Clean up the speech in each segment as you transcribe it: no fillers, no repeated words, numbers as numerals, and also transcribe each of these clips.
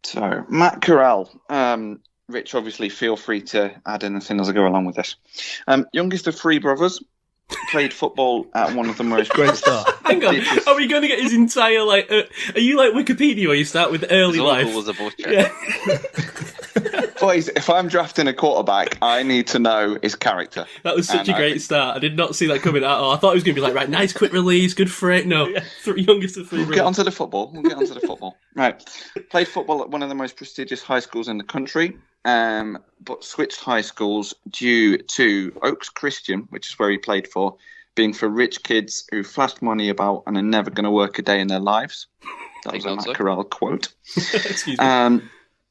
So, Matt Corral. Rich, obviously, feel free to add anything as I go along with this. Youngest of three brothers, played football at one of the most... Great start. Hang on, are we going to get his entire, are you like Wikipedia where you start with early His life? uncle was a butcher. Yeah. Boys, if I'm drafting a quarterback, I need to know his character. That was such a great start. I did not see that coming at all. I thought it was going to be like, right, nice quick release, good for it. No, youngest of three We'll brothers. get onto the football. Right. Played football at one of the most prestigious high schools in the country, but switched high schools due to Oaks Christian, which is where he played for, being for rich kids who flashed money about and are never going to work a day in their lives. That was a Matt Corral quote. Excuse me.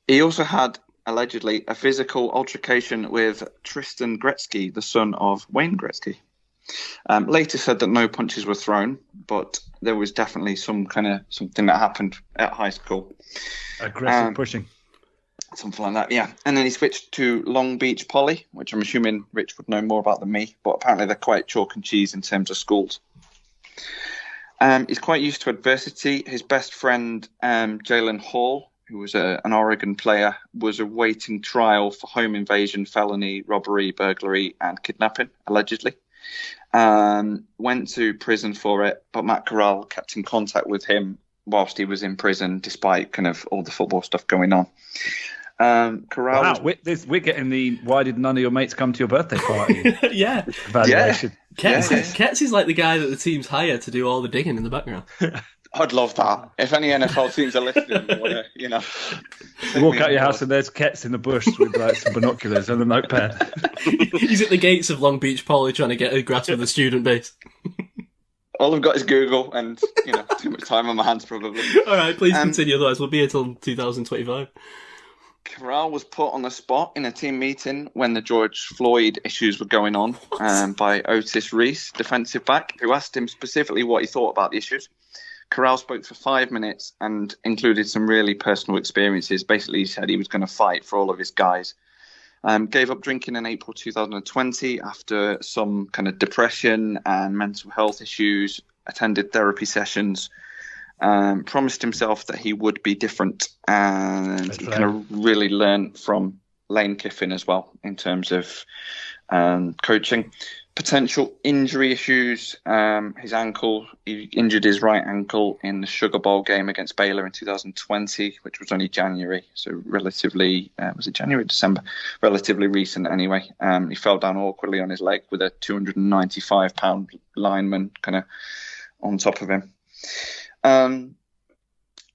He also had, allegedly, a physical altercation with Tristan Gretzky, the son of Wayne Gretzky. Later said that no punches were thrown, but there was definitely something that happened at high school. Aggressive pushing. Something like that, yeah. And then he switched to Long Beach Poly, which I'm assuming Rich would know more about than me, but apparently they're quite chalk and cheese in terms of schools. He's quite used to adversity. His best friend, Jalen Hall, who was an Oregon player, was awaiting trial for home invasion, felony, robbery, burglary, and kidnapping, allegedly. Went to prison for it, but Matt Corral kept in contact with him whilst he was in prison, despite kind of all the football stuff going on. Corral. Wow, we're getting the "why did none of your mates come to your birthday party?" Yeah. Evaluation. Ketz is like the guy that the teams hire to do all the digging in the background. I'd love that. If any NFL teams are listening, you walk out your house and there's Ketz in the bush with like some binoculars and a notepad. He's at the gates of Long Beach Poly trying to get a grasp of the student base. All I've got is Google and, too much time on my hands probably. All right, please continue, otherwise we'll be here till 2025. Corral was put on the spot in a team meeting when the George Floyd issues were going on by Otis Reese, defensive back, who asked him specifically what he thought about the issues. Corral spoke for 5 minutes and included some really personal experiences. Basically, he said he was going to fight for all of his guys. Gave up drinking in April 2020 after some kind of depression and mental health issues, attended therapy sessions, promised himself that he would be different, and he kind of really learned from Lane Kiffin as well in terms of coaching. Potential injury issues, his ankle, he injured his right ankle in the Sugar Bowl game against Baylor in 2020, which was only January, so relatively, was it January, December? Relatively recent anyway. He fell down awkwardly on his leg with a 295-pound lineman kind of on top of him.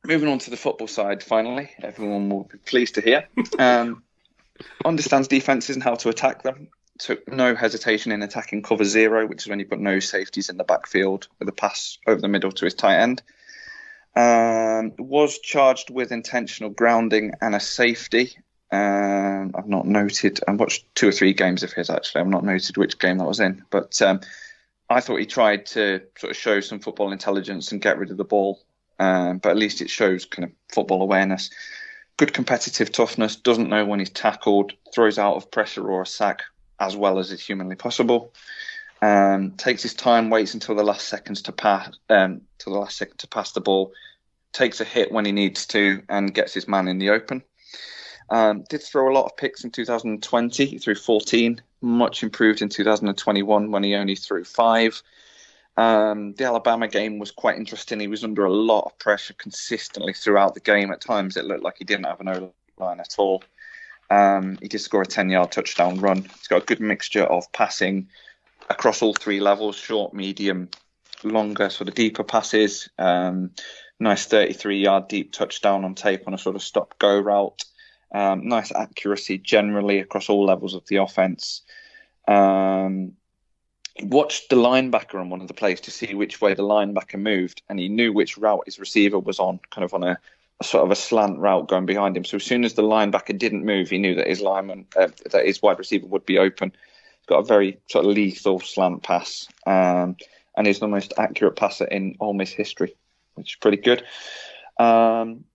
Moving on to the football side, finally, everyone will be pleased to hear. Understands defenses and how to attack them. Took no hesitation in attacking cover zero, which is when you've got no safeties in the backfield, with a pass over the middle to his tight end. Was charged with intentional grounding and a safety. I've not noted. I watched 2 or 3 games of his, actually. I've not noted which game that was in. But I thought he tried to sort of show some football intelligence and get rid of the ball. But at least it shows kind of football awareness. Good competitive toughness, doesn't know when he's tackled, throws out of pressure or a sack as well as is humanly possible. Takes his time, waits until the last seconds to pass, the ball, takes a hit when he needs to, and gets his man in the open. Did throw a lot of picks in 2020, he threw 14, much improved in 2021 when he only threw 5. The Alabama game was quite interesting. He was under a lot of pressure consistently throughout the game. At times it looked like he didn't have an O-line at all. He did score a 10-yard touchdown run. He's got a good mixture of passing across all 3 levels, short, medium, longer, sort of deeper passes. Nice 33-yard deep touchdown on tape on a sort of stop-go route. Nice accuracy generally across all levels of the offense. He watched the linebacker on one of the plays to see which way the linebacker moved, and he knew which route his receiver was on, kind of on a sort of a slant route going behind him. So as soon as the linebacker didn't move, he knew that his that his wide receiver would be open. He's got a very sort of lethal slant pass, and he's the most accurate passer in Ole Miss history, which is pretty good.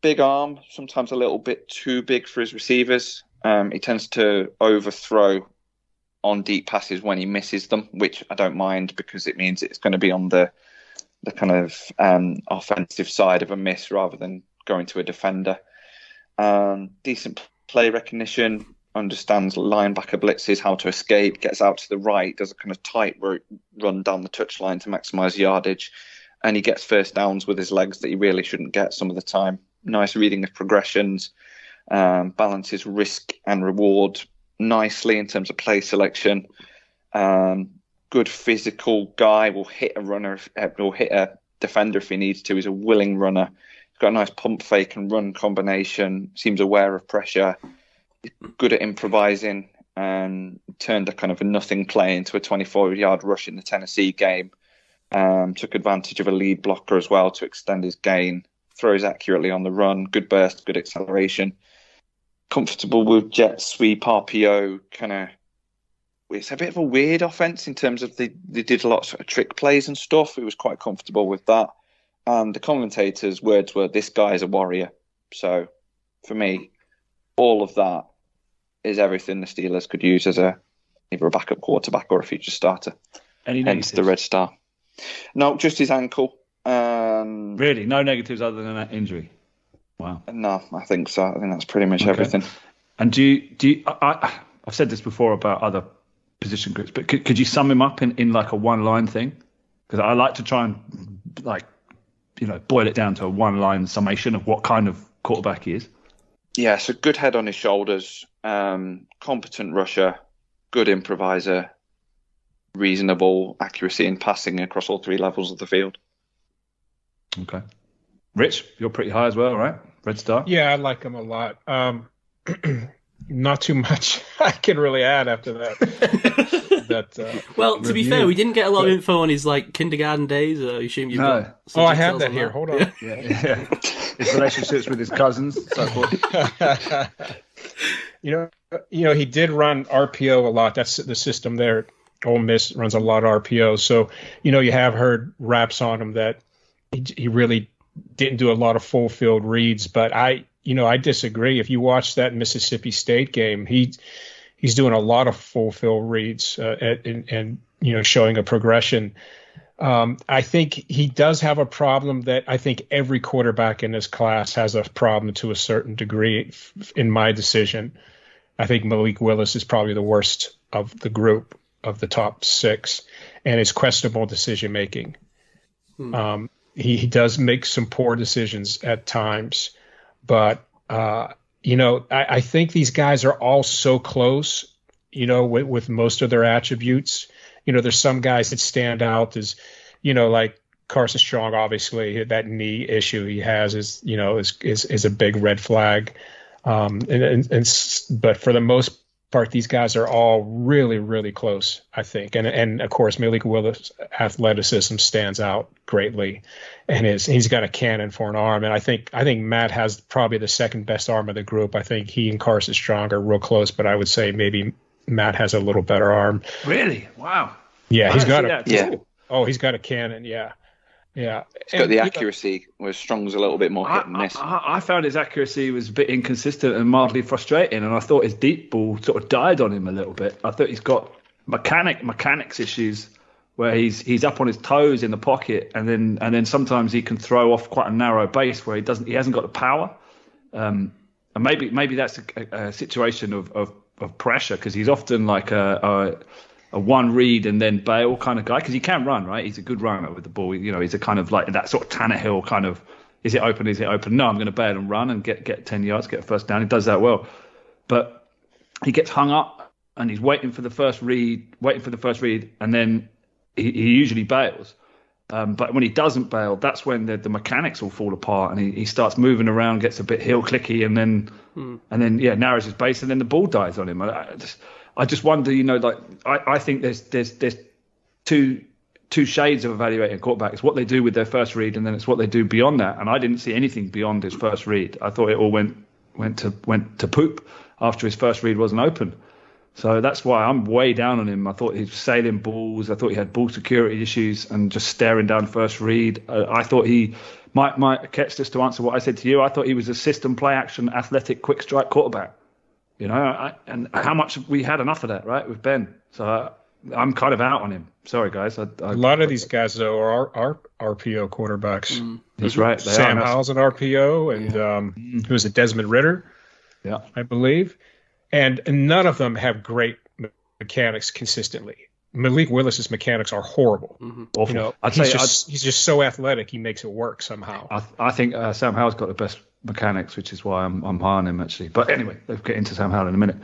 Big arm, sometimes a little bit too big for his receivers. He tends to overthrow on deep passes when he misses them, which I don't mind because it means it's going to be on the kind of offensive side of a miss rather than going to a defender. Decent play recognition, understands linebacker blitzes, how to escape, gets out to the right, does a kind of tight run down the touchline to maximise yardage, and he gets first downs with his legs that he really shouldn't get some of the time. Nice reading of progressions, balances risk and reward nicely in terms of play selection. Good physical guy, will hit a runner, will hit a defender if he needs to. He's a willing runner. He's got a nice pump fake and run combination, seems aware of pressure. Good at improvising, and turned a kind of a nothing play into a 24-yard rush in the Tennessee game. Took advantage of a lead blocker as well to extend his gain. Throws accurately on the run. Good burst, good acceleration. Comfortable with jet sweep, RPO. It's a bit of a weird offense in terms of they did a lot of sort of trick plays and stuff. He was quite comfortable with that. The commentators' words were, "This guy is a warrior." So, for me, all of that is everything the Steelers could use as either a backup quarterback or a future starter. Any negatives? Hence the red star. No, just his ankle. Really? No negatives other than that injury? Wow. No, I think so. I think that's pretty much everything. And do you I've said this before about other position groups, but could you sum him up in like a one-line thing? Because I like to try and boil it down to a one-line summation of what kind of quarterback he is. Yeah, so good head on his shoulders, competent rusher, good improviser, reasonable accuracy in passing across all three levels of the field. Okay. Rich, you're pretty high as well, right? Red Star? Yeah, I like him a lot. Not too much I can really add after that. Well, to be fair, we didn't get a lot of info on his kindergarten days. I assume you've got some I have details that on here. that. Hold on. Yeah. His relationships with his cousins, so forth. He did run RPO a lot. That's the system there. Ole Miss runs a lot of RPO. So, you have heard raps on him that he really didn't do a lot of full field reads, but I disagree. If you watch that Mississippi State game, he's doing a lot of full field reads and showing a progression. I think he does have a problem that I think every quarterback in this class has a problem to a certain degree. In my decision, I think Malik Willis is probably the worst of the group of the top six, and his questionable decision making. He does make some poor decisions at times, but I think these guys are all so close, with most of their attributes. There's some guys that stand out as, like Carson Strong, obviously that knee issue he has is a big red flag. But for the most part, these guys are all really, really close, I think. And of course, Malik Willis' athleticism stands out greatly, and he's got a cannon for an arm. And I think Matt has probably the second best arm of the group. I think he and Carson Strong are real close, but I would say maybe Matt has a little better arm. Really? Wow. Yeah, he's got he's got a cannon. Yeah. Yeah, he's got the accuracy, where Strong's a little bit more hit and miss. I found his accuracy was a bit inconsistent and mildly frustrating, and I thought his deep ball sort of died on him a little bit. I thought he's got mechanics issues where he's up on his toes in the pocket, and then sometimes he can throw off quite a narrow base where he hasn't got the power. And maybe that's a situation of pressure, because he's often like a one read and then bail kind of guy, because he can run, right? He's a good runner with the ball. He's a kind of like that sort of Tannehill kind of, is it open? No, I'm going to bail and run and get 10 yards, get a first down. He does that well. But he gets hung up and he's waiting for the first read, and then he usually bails. But when he doesn't bail, that's when the mechanics all fall apart, and he starts moving around, gets a bit heel clicky, and then narrows his base, and then the ball dies on him. I just wonder, I think there's two shades of evaluating a quarterback. It's what they do with their first read, and then it's what they do beyond that. And I didn't see anything beyond his first read. I thought it all went to poop after his first read wasn't open. So that's why I'm way down on him. I thought he was sailing balls. I thought he had ball security issues and just staring down first read. I thought he might catch this to answer what I said to you. I thought he was a system play action, athletic, quick strike quarterback. And how much we had enough of that, right, with Ben. So I'm kind of out on him. Sorry, guys. A lot of these guys, though, are RPO quarterbacks. That's right. They Sam are. Howell's an RPO, and who's it? Desmond Ritter, I believe. And none of them have great mechanics consistently. Malik Willis's mechanics are horrible. Awful. He's just so athletic. He makes it work somehow. I think Sam Howell's got the best mechanics, which is why I'm high on him, actually. But anyway, we'll get into Sam Howell in a minute.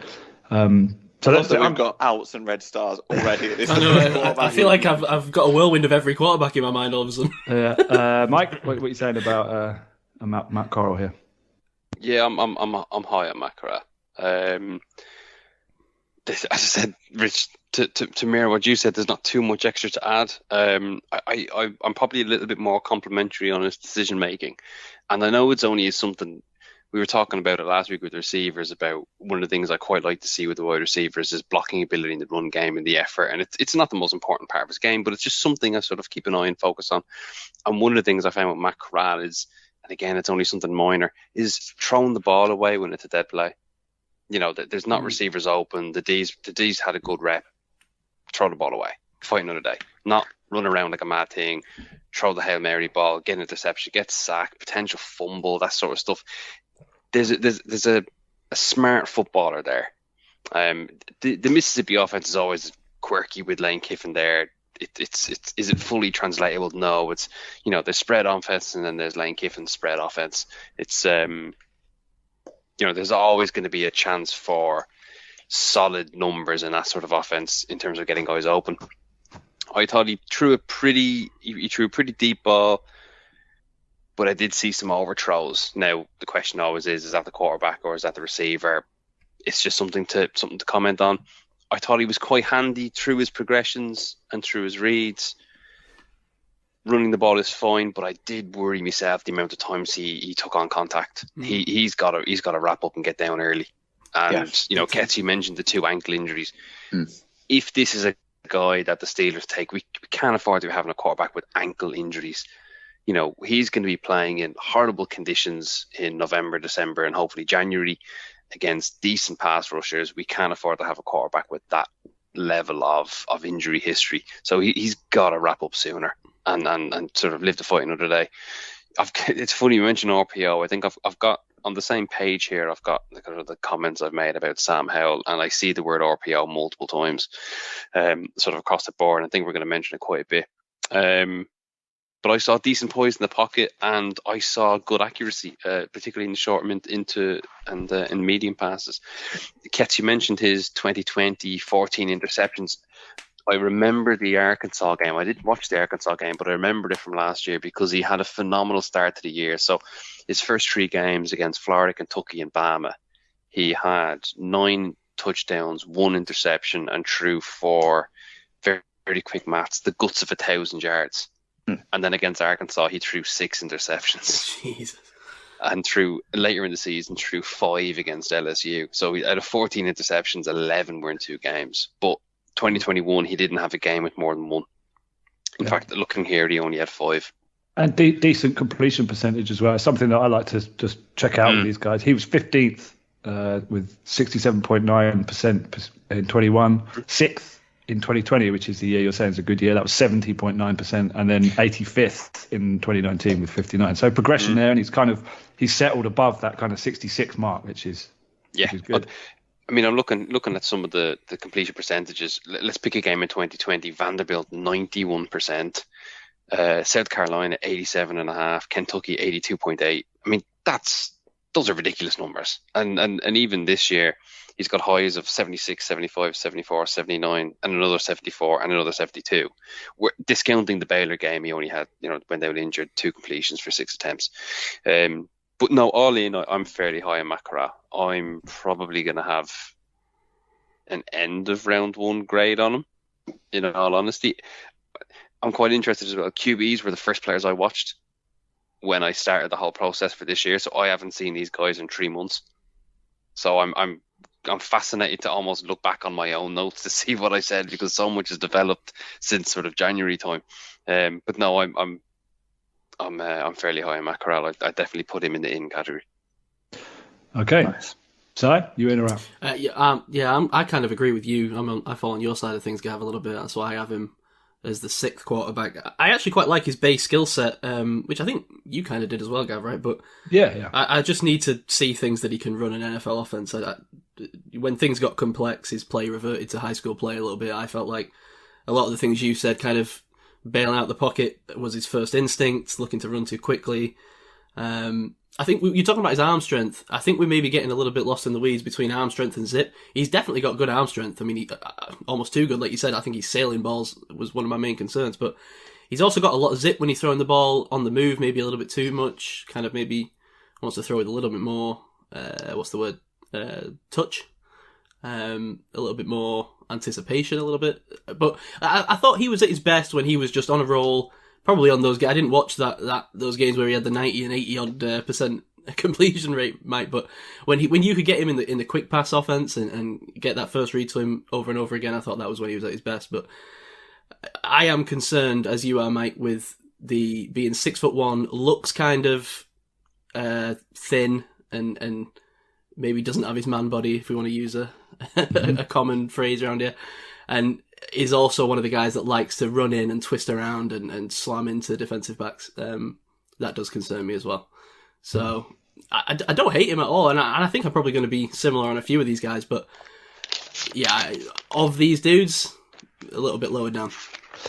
So we've got outs and red stars already at this point. I feel like I've got a whirlwind of every quarterback in my mind all of a sudden. Mike, what are you saying about Matt Corral here? Yeah, I'm high on Matt Corral. As I said, Rich, to mirror what you said, there's not too much extra to add. I'm probably a little bit more complimentary on his decision making, and I know it's only something. We were talking about it last week with the receivers about one of the things I quite like to see with the wide receivers is blocking ability in the run game and the effort. And it's not the most important part of his game, but it's just something I sort of keep an eye and focus on. And one of the things I found with Matt Corral is, and again, it's only something minor, is throwing the ball away when it's a dead play. You know, there's not receivers open. The D's had a good rep. Throw the ball away. Fight another day. Not run around like a mad thing. Throw the Hail Mary ball. Get an interception. Get sacked. Potential fumble. That sort of stuff. There's a smart footballer there. The Mississippi offense is always quirky with Lane Kiffin there. Is it fully translatable? No, it's, you know, there's spread offense and then there's Lane Kiffin's spread offense. It's you know, there's always going to be a chance for solid numbers in that sort of offense in terms of getting guys open. I thought he threw a pretty deep ball, but I did see some overthrows. Now the question always is that the quarterback or is that the receiver? It's just something to comment on. I thought he was quite handy through his progressions and through his reads. Running the ball is fine, but I did worry myself the amount of times he took on contact. He's got to wrap up and get down early. And you know, Ketzy mentioned the 2 ankle injuries. If this is a guy that the Steelers take, we can't afford to be having a quarterback with ankle injuries. You know, he's going to be playing in horrible conditions in November, December, and hopefully January against decent pass rushers. We can't afford to have a quarterback with that level of injury history. So he's got to wrap up sooner and sort of live to fight another day. It's funny you mentioned RPO. I think I've got on the same page here, I've got the comments I've made about Sam Howell, and I see the word RPO multiple times sort of across the board. And I think we're going to mention it quite a bit. But I saw decent poise in the pocket, and I saw good accuracy, particularly in the short into and in medium passes. Ketz, you mentioned his 2020 14 interceptions. I remember the Arkansas game. I didn't watch the Arkansas game, but I remembered it from last year because he had a phenomenal start to the year. So his first 3 games against Florida, Kentucky, and Bama, he had 9 touchdowns, 1 interception, and threw for very, very quick maths, the guts of 1,000 yards. And then against Arkansas, he threw 6 interceptions. Jesus. And threw later in the season, threw 5 against LSU. So out of 14 interceptions, 11 were in 2 games. But 2021, he didn't have a game with more than 1. In fact, looking here, he only had 5. And decent completion percentage as well. Something that I like to just check out with these guys. He was 15th with 67.9% in 21, 6th in 2020, which is the year you're saying is a good year. That was 70.9%, and then 85th in 2019 with 59. So progression there, and he's settled above that kind of 66 mark, which is good. I mean, I'm looking at some of the completion percentages. Let's pick a game in 2020. Vanderbilt 91%, South Carolina 87.5%, Kentucky 82.8%. I mean, those are ridiculous numbers. And even this year, he's got highs of 76, 75, 74, 79, and another 74, and another 72. We're discounting the Baylor game. He only had, when they were injured, 2 completions for 6 attempts. But no, all in, I'm fairly high on Matt Corral. I'm probably going to have an end of round 1 grade on him, in all honesty. I'm quite interested as well. QBs were the first players I watched when I started the whole process for this year, so I haven't seen these guys in 3 months. So I'm fascinated to almost look back on my own notes to see what I said, because so much has developed since sort of January time. But no, I'm fairly high on Matt Corral. I definitely put him in the in category. Okay. Nice. Si, you in or out? I kind of agree with you. I fall on your side of things, Gav, a little bit. That's why I have him as the 6th quarterback. I actually quite like his base skill set, which I think you kind of did as well, Gav, right? But yeah. I just need to see things that he can run an NFL offense. When things got complex, his play reverted to high school play a little bit. I felt like a lot of the things you said, kind of bailing out the pocket was his first instinct, looking to run too quickly. I think you're talking about his arm strength. I think we may be getting a little bit lost in the weeds between arm strength and zip. He's definitely got good arm strength. I mean, almost too good, like you said. I think he's sailing balls was one of my main concerns, but he's also got a lot of zip when he's throwing the ball on the move, maybe a little bit too much, kind of maybe wants to throw it a little bit more, touch, a little bit more anticipation, a little bit. But I thought he was at his best when he was just on a roll. Probably on those games. I didn't watch those games where he had the 90 and 80 odd percent completion rate, Mike. But when you could get him in the quick pass offense and get that first read to him over and over again, I thought that was when he was at his best. But I am concerned, as you are, Mike, with the being 6'1", looks kind of thin and maybe doesn't have his man body, if we want to use a common phrase around here, and is also one of the guys that likes to run in and twist around and slam into defensive backs. That does concern me as well. So I don't hate him at all, and I think I'm probably going to be similar on a few of these guys, but yeah, of these dudes, a little bit lower down.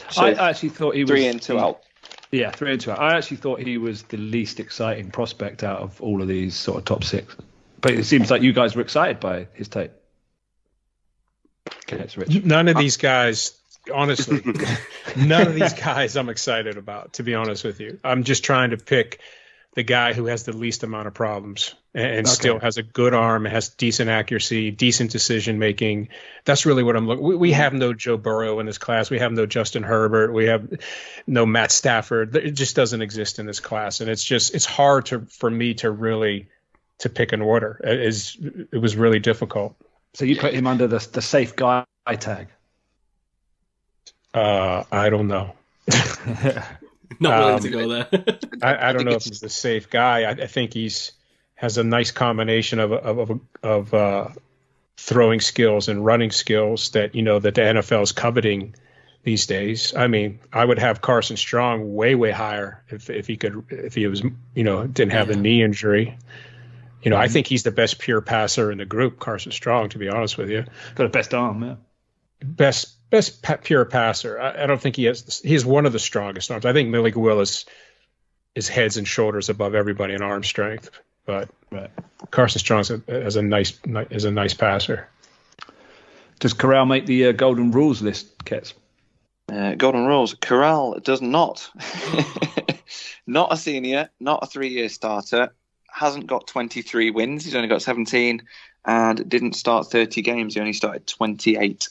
So I actually thought he was 3 in, 2 out. Yeah, 3 and 2 out. I actually thought he was the least exciting prospect out of all of these sort of top 6. But it seems like you guys were excited by his tape. Okay, Rich. None of these guys, honestly, none of these guys I'm excited about, to be honest with you. I'm just trying to pick the guy who has the least amount of problems and still has a good arm, has decent accuracy, decent decision making. That's really what I'm looking. We have no Joe Burrow in this class. We have no Justin Herbert. We have no Matt Stafford. It just doesn't exist in this class, and it's hard for me to pick an order. It was really difficult. So you put him under the safe guy tag? I don't know. Not willing to go there. I don't know if he's the safe guy. I think has a nice combination of throwing skills and running skills that the NFL is coveting these days. I mean, I would have Carson Strong way higher if he was didn't have the knee injury. I think he's the best pure passer in the group, Carson Strong, to be honest with you. Got the best arm, yeah. Best pure passer. I don't think he has one of the strongest arms. I think Malik Willis is heads and shoulders above everybody in arm strength, but Carson Strong is a nice passer. Does Corral make the golden rules list, Kets? Golden rules. Corral does not. Not a senior, not a 3-year starter. Hasn't got 23 wins. He's only got 17 and didn't start 30 games. He only started 28.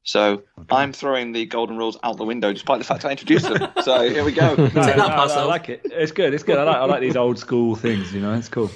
So I'm throwing the golden rules out the window, despite the fact I introduced them. So here we go. I like it. It's good. I like these old school things. It's cool.